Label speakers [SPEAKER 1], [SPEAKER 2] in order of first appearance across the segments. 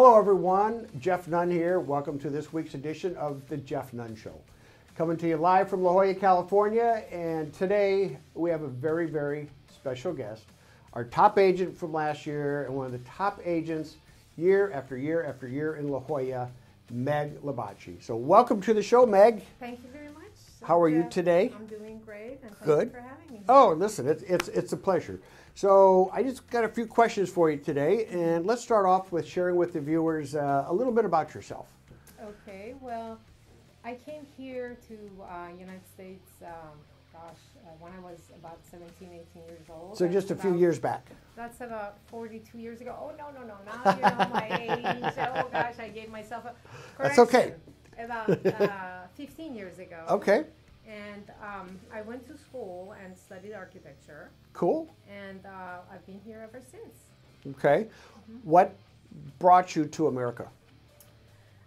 [SPEAKER 1] Hello everyone, Jeff Nunn here. Welcome to this week's edition of the Jeff Nunn Show. Coming to you live from La Jolla, California, and today we have a very, very special guest. Our top agent from last year and one of the top agents year after year after year in La Jolla, Megs Lebastchi. So welcome to the show, Meg.
[SPEAKER 2] Thank you very much.
[SPEAKER 1] How are you today?
[SPEAKER 2] I'm doing great, and
[SPEAKER 1] Good.
[SPEAKER 2] thank you for having me.
[SPEAKER 1] Oh, listen, it's a pleasure. So I just got a few questions for you today, and let's start off with sharing with the viewers a little bit about yourself.
[SPEAKER 2] Okay, well, I came here to United States, when I was about 17, 18 years old.
[SPEAKER 1] So just a few years back.
[SPEAKER 2] That's about 42 years ago. Oh, no, now you know my age. Oh, gosh, I gave myself a correction.
[SPEAKER 1] That's okay.
[SPEAKER 2] About 15 years ago.
[SPEAKER 1] Okay.
[SPEAKER 2] And I went to school and studied architecture.
[SPEAKER 1] Cool.
[SPEAKER 2] And I've been here ever since.
[SPEAKER 1] Okay. Mm-hmm. What brought you to America?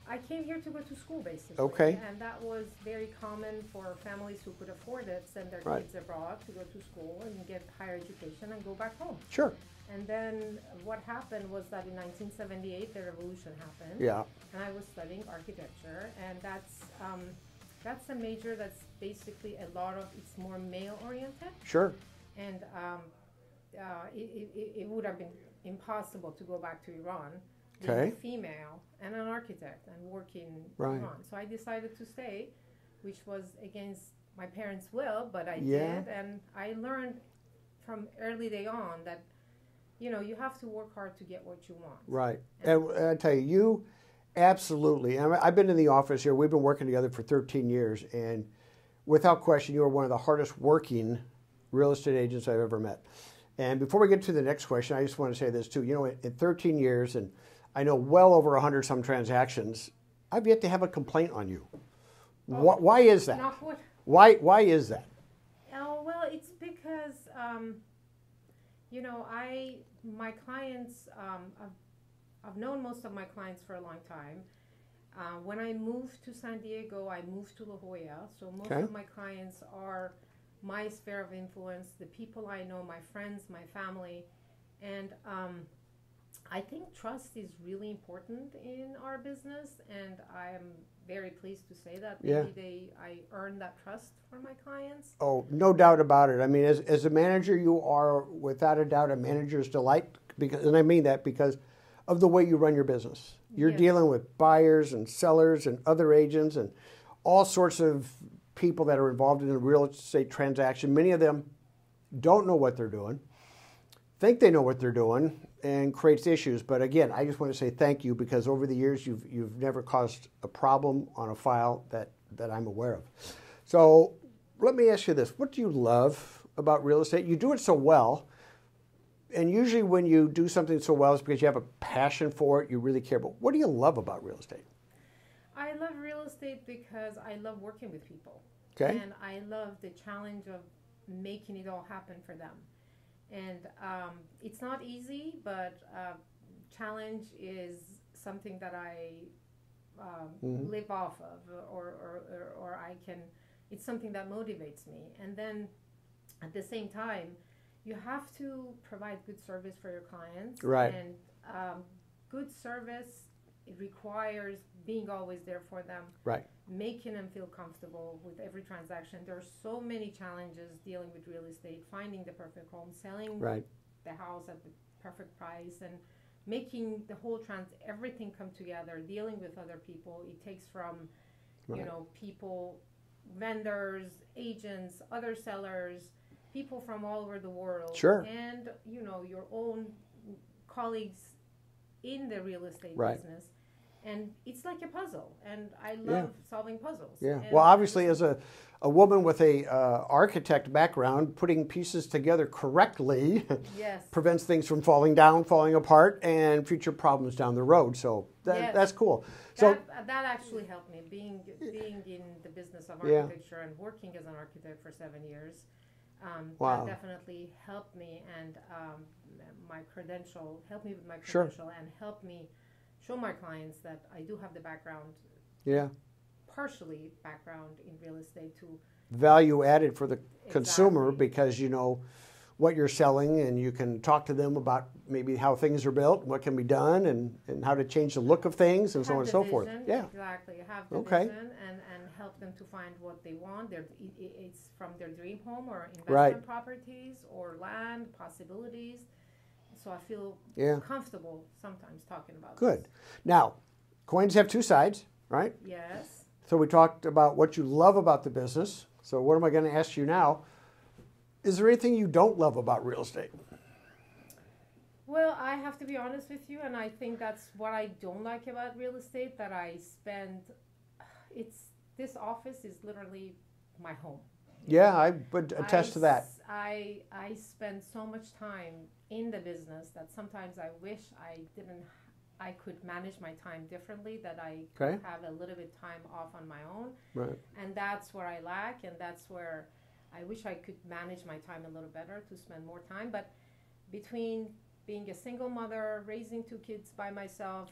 [SPEAKER 2] I came here to go to school, basically.
[SPEAKER 1] Okay.
[SPEAKER 2] And that was very common for families who could afford it, send their kids abroad to go to school and get higher education and go back home. Sure. And then what happened was that in 1978, the revolution happened. Yeah. And I was studying architecture, and that's a major that's basically it's more male-oriented. Sure. And it would have been impossible to go back to Iran, being a female and an architect and work in Iran. So I decided to stay, which was against my parents' will, but I did. And I learned from early day on that, you have to work hard to get what you want. Right. And I tell you, absolutely. I've been in the office here. We've been working together for 13 years, and without question, you are one of the hardest working real estate agents I've ever met. And before we get to the next question, I just want to say this too. In 13 years, and I know well over 100 some transactions, I've yet to have a complaint on you. Why is that? Why is that? Oh, well, it's because, my clients, I've known most of my clients for a long time. When I moved to San Diego, I moved to La Jolla. So most of my clients are my sphere of influence, the people I know, my friends, my family. And I think trust is really important in our business. And I am very pleased to say that I earned that trust from my clients. Oh, no doubt about it. I mean, as a manager, you are without a doubt a manager's delight. And I mean that because of the way you run your business. You're dealing with buyers and sellers and other agents and all sorts of people that are involved in a real estate transaction. Many of them don't know what they're doing, think they know what they're doing, and creates issues. But again, I just want to say thank you, because over the years you've never caused a problem on a file that I'm aware of. So let me ask you this. What do you love about real estate? You do it so well. And usually when you do something so well, it's because you have a passion for it, you really care. But what do you love about real estate? I love real estate because I love working with people. Okay. And I love the challenge of making it all happen for them. And it's not easy, but challenge is something that I live off of, or I can, it's something that motivates me. And then at the same time, you have to provide good service for your clients. Right. And good service, it requires being always there for them. Right. Making them feel comfortable with every transaction. There are so many challenges dealing with real estate, finding the perfect home, selling the house at the perfect price, and making the whole everything come together, dealing with other people. It takes from, people, vendors, agents, other sellers, people from all over the world, and your own colleagues in the real estate business, and it's like a puzzle. And I love solving puzzles. Yeah. Well, obviously, as a woman with a architect background, putting pieces together correctly prevents things from falling down, falling apart, and future problems down the road. So that's cool. So that actually helped me being in the business of architecture and working as an architect for 7 years. That definitely helped me, and my credential helped me with my credential, and helped me show my clients that I do have the background, partially background in real estate, to value added for the consumer, because
[SPEAKER 1] what you're selling, and you can talk to them about maybe how things are built, what can be done, and how to change the look of things, and so on and so forth.
[SPEAKER 2] Yeah, exactly. Have the vision and help them to find what they want. It's from their dream home or investment properties or land possibilities. So I feel comfortable sometimes talking about
[SPEAKER 1] Good. Now, coins have two sides, right?
[SPEAKER 2] Yes.
[SPEAKER 1] So we talked about what you love about the business. So what am I going to ask you now? Is there anything you don't love about real estate?
[SPEAKER 2] Well, I have to be honest with you, and I think that's what I don't like about real estate, that I spend, this office is literally my home.
[SPEAKER 1] Yeah, I would attest to that.
[SPEAKER 2] I spend so much time in the business that sometimes I wish I could manage my time differently, that I could have a little bit time off on my own.
[SPEAKER 1] Right.
[SPEAKER 2] And that's where I lack, and that's where I wish I could manage my time a little better to spend more time. But between being a single mother, raising 2 kids by myself,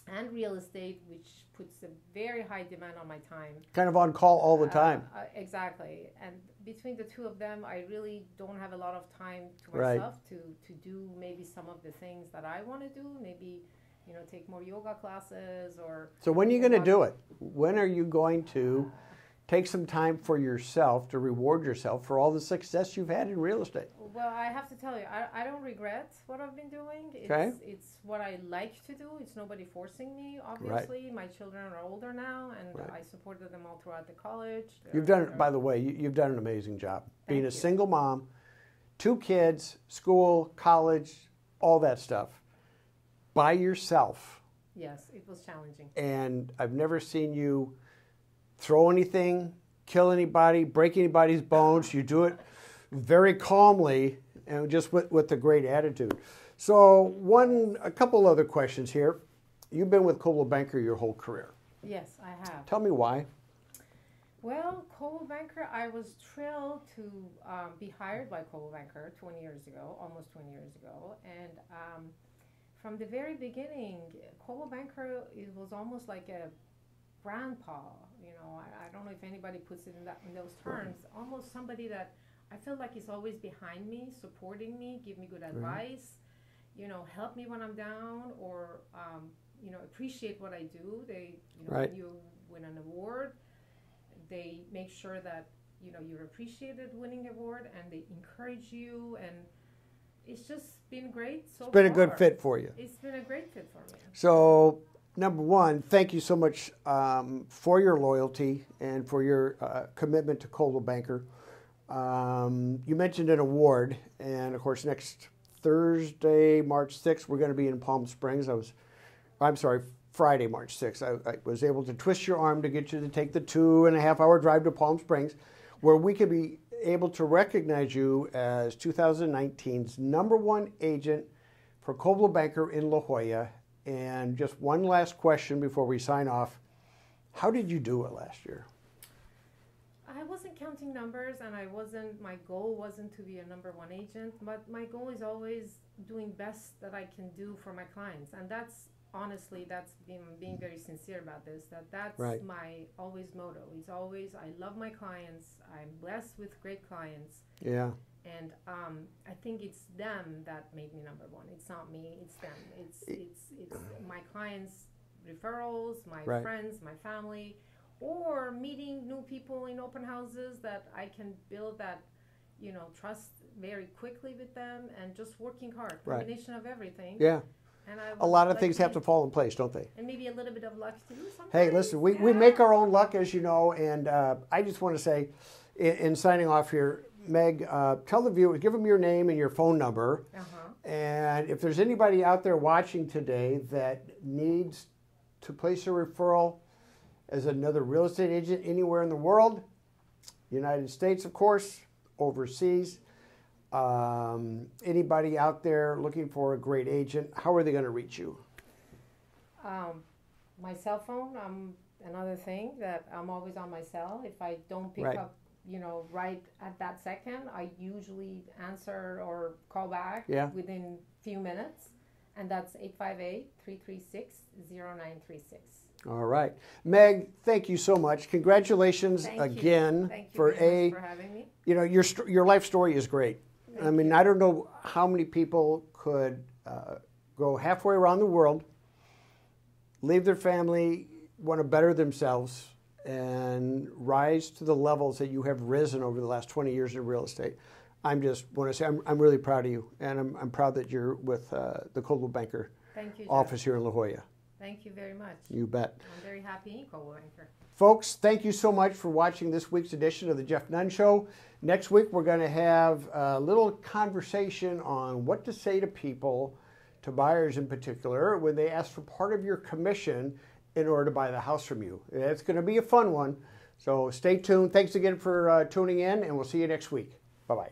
[SPEAKER 2] and real estate, which puts a very high demand on my time.
[SPEAKER 1] Kind of on call all the time.
[SPEAKER 2] Exactly. And between the 2 of them, I really don't have a lot of time to myself to do maybe some of the things that I want to do. Maybe, take more yoga classes or...
[SPEAKER 1] So when are you going to do it? When are you going to take some time for yourself to reward yourself for all the success you've had in real estate?
[SPEAKER 2] Well, I have to tell you, I don't regret what I've been doing. It's what I like to do. It's nobody forcing me, obviously. Right. My children are older now, and I supported them all throughout the college. You've
[SPEAKER 1] done, by the way, you've done an amazing job. Being a single mom, 2 kids, school, college, all that stuff, by yourself.
[SPEAKER 2] Yes, it was challenging.
[SPEAKER 1] And I've never seen you throw anything, kill anybody, break anybody's bones. You do it very calmly and just with a great attitude. So a couple other questions here. You've been with Coldwell Banker your whole career.
[SPEAKER 2] Yes, I have.
[SPEAKER 1] Tell me why.
[SPEAKER 2] Well, Coldwell Banker, I was thrilled to be hired by Coldwell Banker 20 years ago, almost 20 years ago. And from the very beginning, Coldwell Banker, it was almost like a grandpa. I don't know if anybody puts it in those terms. Almost somebody that I feel like he's always behind me, supporting me, give me good advice, help me when I'm down, or appreciate what I do. They, when you win an award, they make sure that you're appreciated winning award, and they encourage you, and it's just been great so far.
[SPEAKER 1] It's been a good fit for you.
[SPEAKER 2] It's been a great fit for me.
[SPEAKER 1] So, number one, thank you so much for your loyalty and for your commitment to Coldwell Banker. You mentioned an award, and of course next Thursday, March 6th, we're going to be in Palm Springs. Friday, March 6th. I was able to twist your arm to get you to take the 2.5-hour drive to Palm Springs, where we could be able to recognize you as 2019's #1 agent for Coldwell Banker in La Jolla. And just one last question before we sign off. How did you do it last year?
[SPEAKER 2] I wasn't counting numbers, and my goal wasn't to be a #1 agent, but my goal is always doing best that I can do for my clients. And that's being very sincere about this, that's my always motto. It's always, I love my clients. I'm blessed with great clients. Yeah. And I think it's them that made me #1. It's not me, it's them. It's my clients' referrals, my friends, my family, or meeting new people in open houses that I can build that, trust very quickly with them, and just working hard. Combination of everything.
[SPEAKER 1] Yeah. And a lot of things have to fall in place, don't they?
[SPEAKER 2] And maybe a little bit of luck too sometimes.
[SPEAKER 1] Hey, listen, we make our own luck, as you know, and I just want to say, in signing off here, Meg, tell the viewers, give them your name and your phone number. And if there's anybody out there watching today that needs to place a referral as another real estate agent anywhere in the world, United States, of course, overseas, anybody out there looking for a great agent, how are they going to reach you?
[SPEAKER 2] My cell phone, another thing that I'm always on my cell. If I don't pick up, right at that second, I usually answer or call back within a few minutes. And that's 858-336-0936.
[SPEAKER 1] All right. Meg, thank you so much. Congratulations again.
[SPEAKER 2] Thank you very much for having me.
[SPEAKER 1] You know, your life story is great. I mean, I don't know how many people could go halfway around the world, leave their family, want to better themselves, and rise to the levels that you have risen over the last 20 years in real estate. I'm just want to say I'm really proud of you, and I'm proud that you're with the Coldwell Banker office here in La Jolla.
[SPEAKER 2] Thank you very much.
[SPEAKER 1] You bet.
[SPEAKER 2] I'm very happy in Coldwell Banker.
[SPEAKER 1] Folks, thank you so much for watching this week's edition of the Jeff Nunn Show. Next week, we're going to have a little conversation on what to say to people, to buyers in particular, when they ask for part of your commission in order to buy the house from you. It's going to be a fun one. So stay tuned. Thanks again for tuning in, and we'll see you next week. Bye-bye.